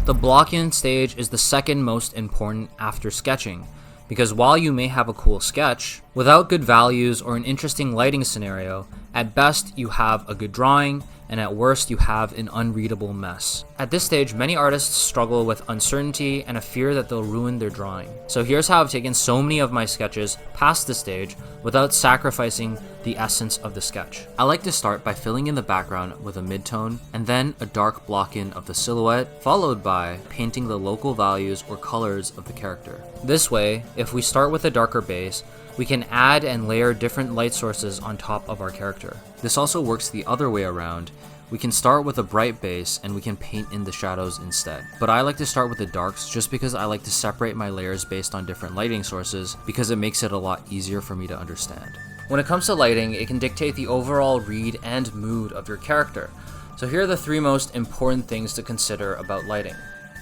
The block-in stage is the second most important after sketching, because while you may have a cool sketch, without good values or an interesting lighting scenario, at best you have a good drawing, and at worst you have an unreadable mess. At this stage, many artists struggle with uncertainty and a fear that they'll ruin their drawing. So here's how I've taken so many of my sketches past this stage without sacrificing the essence of the sketch. I like to start by filling in the background with a midtone, and then a dark block-in of the silhouette, followed by painting the local values or colors of the character. This way, if we start with a darker base, we can add and layer different light sources on top of our character. This also works the other way around. We can start with a bright base and we can paint in the shadows instead. But I like to start with the darks just because I like to separate my layers based on different lighting sources, because it makes it a lot easier for me to understand. When it comes to lighting, it can dictate the overall read and mood of your character. So here are the three most important things to consider about lighting: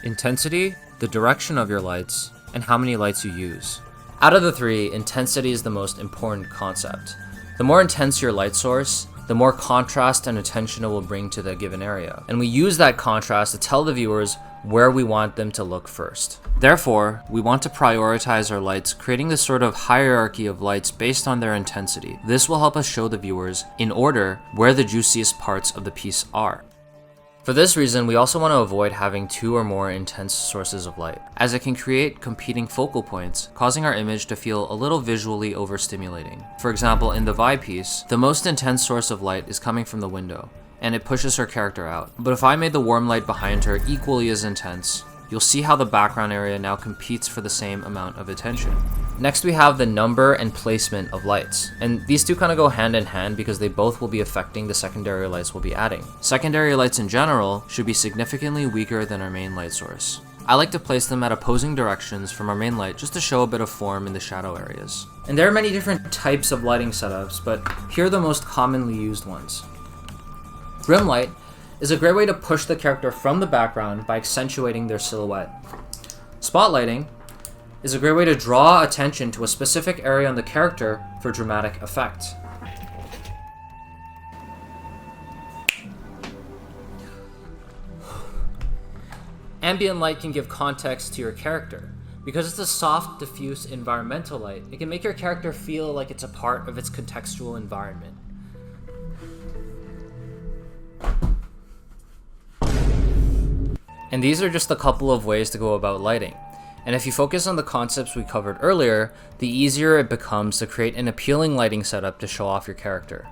intensity, the direction of your lights, and how many lights you use. Out of the three, intensity is the most important concept. The more intense your light source, the more contrast and attention it will bring to the given area. And we use that contrast to tell the viewers where we want them to look first. Therefore, we want to prioritize our lights, creating this sort of hierarchy of lights based on their intensity. This will help us show the viewers, in order, where the juiciest parts of the piece are. For this reason, we also want to avoid having two or more intense sources of light, as it can create competing focal points, causing our image to feel a little visually overstimulating. For example, in the Vi piece, the most intense source of light is coming from the window, and it pushes her character out. But if I made the warm light behind her equally as intense, you'll see how the background area now competes for the same amount of attention. Next, we have the number and placement of lights, and these two kind of go hand in hand because they both will be affecting the secondary lights we'll be adding. Secondary lights in general should be significantly weaker than our main light source. I like to place them at opposing directions from our main light just to show a bit of form in the shadow areas. And there are many different types of lighting setups, but here are the most commonly used ones. Rim light is a great way to push the character from the background by accentuating their silhouette. Spotlighting is a great way to draw attention to a specific area on the character for dramatic effect. Ambient light can give context to your character. Because it's a soft, diffuse environmental light, it can make your character feel like it's a part of its contextual environment. And these are just a couple of ways to go about lighting. And if you focus on the concepts we covered earlier, the easier it becomes to create an appealing lighting setup to show off your character.